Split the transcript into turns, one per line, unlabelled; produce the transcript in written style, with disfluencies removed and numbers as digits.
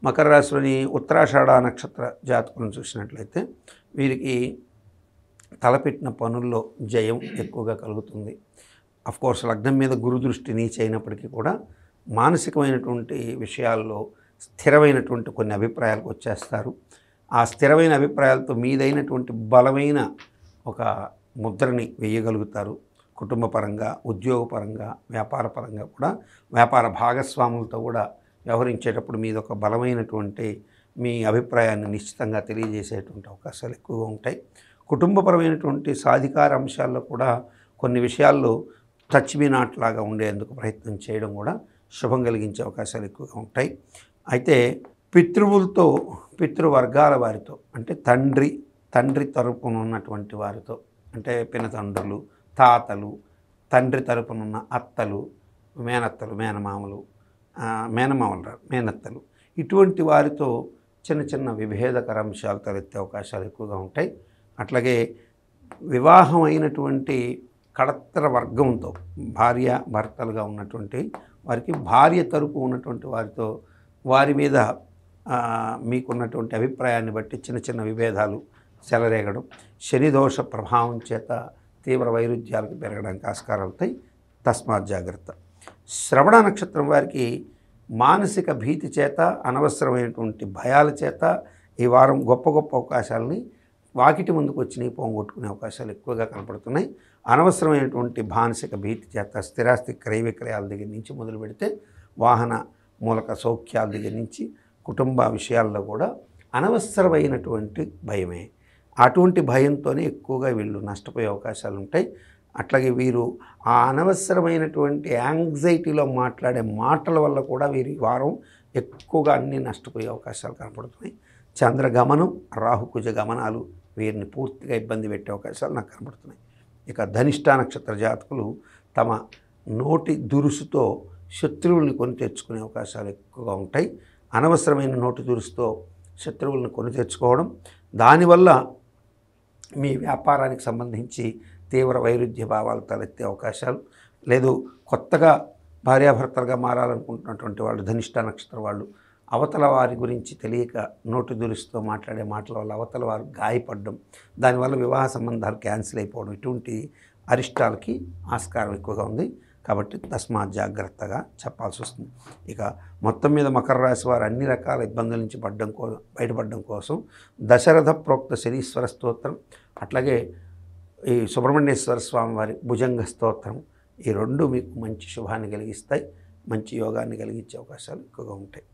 మకర రాశిలోని ఉత్తరాషాఢ నక్షత్ర జాతకులను చూసినట్లయితే వీరికి తలపెట్టిన పనుల్లో జయం ఎక్కువగా కలుగుతుంది. అఫ్కోర్స్ లగ్నం మీద గురు దృష్టి నీచి అయినప్పటికీ కూడా మానసికమైనటువంటి విషయాల్లో స్థిరమైనటువంటి కొన్ని అభిప్రాయాలకు వచ్చేస్తారు. ఆ స్థిరమైన అభిప్రాయాలతో మీదైనటువంటి బలమైన ఒక ముద్రని వేయగలుగుతారు. కుటుంబపరంగా, ఉద్యోగపరంగా, వ్యాపారపరంగా కూడా వ్యాపార భాగస్వాములతో కూడా వ్యవహరించేటప్పుడు మీదొక బలమైనటువంటి మీ అభిప్రాయాన్ని నిశ్చితంగా తెలియజేసేటువంటి అవకాశాలు ఎక్కువగా ఉంటాయి. కుటుంబపరమైనటువంటి సాధికార అంశాల్లో కూడా కొన్ని విషయాల్లో టచ్ మీ నాట్ లాగా ఉండేందుకు ప్రయత్నం చేయడం కూడా శుభం కలిగించే అవకాశాలు ఎక్కువగా ఉంటాయి. అయితే పితృవులతో, పితృవర్గాల వారితో అంటే తండ్రి తరపున ఉన్నటువంటి వారితో అంటే పినతండ్రులు, తాతలు, తండ్రి తరపునున్న అత్తలు, మేనత్తలు, మేనత్తలు ఇటువంటి వారితో చిన్న చిన్న విభేదకర అంశాలు తలెత్తే అవకాశాలు ఎక్కువగా ఉంటాయి. అట్లాగే వివాహం అయినటువంటి కడత్తర వర్గంతో భార్య భర్తలుగా ఉన్నటువంటి వారికి భార్య తరపు ఉన్నటువంటి వారితో వారి మీద మీకున్నటువంటి అభిప్రాయాన్ని బట్టి చిన్న చిన్న విభేదాలు చెలరేగడం, శనిదోష ప్రభావం చేత తీవ్ర వైరుధ్యాలకు పెరగడానికి ఆస్కారాలు అవుతాయి. తస్మాత్ జాగ్రత్త. శ్రవణ నక్షత్రం వారికి మానసిక భీతి చేత, అనవసరమైనటువంటి భయాల చేత ఈ వారం గొప్ప గొప్ప అవకాశాలని వాకిటి ముందుకు వచ్చి పోగొట్టుకునే అవకాశాలు ఎక్కువగా కనపడుతున్నాయి. అనవసరమైనటువంటి మానసిక భీతి చేత స్థిరాస్తి క్రయ విక్రయాల దగ్గర నుంచి మొదలు పెడితే వాహన మూలక సౌఖ్యాల దగ్గర నుంచి కుటుంబ విషయాల్లో కూడా అనవసరమైనటువంటి భయమే. అటువంటి భయంతోనే ఎక్కువగా వీళ్ళు నష్టపోయే అవకాశాలు ఉంటాయి. అట్లాగే వీరు ఆ అనవసరమైనటువంటి యాంగ్జైటీలో మాట్లాడే మాటల వల్ల కూడా వీరి వారం ఎక్కువగా అన్నీ నష్టపోయే అవకాశాలు కనపడుతున్నాయి. చంద్రగమనం, రాహుకుజ గమనాలు వీరిని పూర్తిగా ఇబ్బంది పెట్టే అవకాశాలు నాకు కనపడుతున్నాయి. ఇక ధనిష్ట నక్షత్ర జాతకులు తమ నోటి దురుసుతో శత్రువుల్ని కొని తెచ్చుకునే అవకాశాలు ఎక్కువగా ఉంటాయి. అనవసరమైన నోటి దురుసుతో శత్రువులను కొని తెచ్చుకోవడం, దానివల్ల మీ వ్యాపారానికి సంబంధించి తీవ్ర వైరుధ్య భావాలు తలెత్తే అవకాశాలు లేదు. కొత్తగా భార్యాభర్తలుగా మారాలనుకుంటున్నటువంటి వాళ్ళు ధనిష్ట నక్షత్రం వాళ్ళు అవతల వారి గురించి తెలియక నోటి దురుసుతో మాట్లాడే మాటల వల్ల అవతల వారు గాయపడడం, దానివల్ల వివాహ సంబంధాలు క్యాన్సిల్ అయిపోవడం, ఇటువంటి అరిష్టాలకి ఆస్కారం ఎక్కువగా ఉంది. కాబట్టి తస్మాత్ జాగ్రత్తగా చెప్పాల్సి వస్తుంది. ఇక మొత్తం మీద మకర రాశి వారు అన్ని రకాల ఇబ్బందుల నుంచి బయటపడడం కోసం దశరథ ప్రోక్త శనీశ్వర స్తోత్రం, అట్లాగే ఈ సుబ్రహ్మణ్యేశ్వర స్వామి వారి భుజంగ స్తోత్రం, ఈ రెండు మీకు మంచి శుభాన్ని కలిగిస్తాయి, మంచి యోగాన్ని కలిగించే అవకాశాలు ఎక్కువగా ఉంటాయి.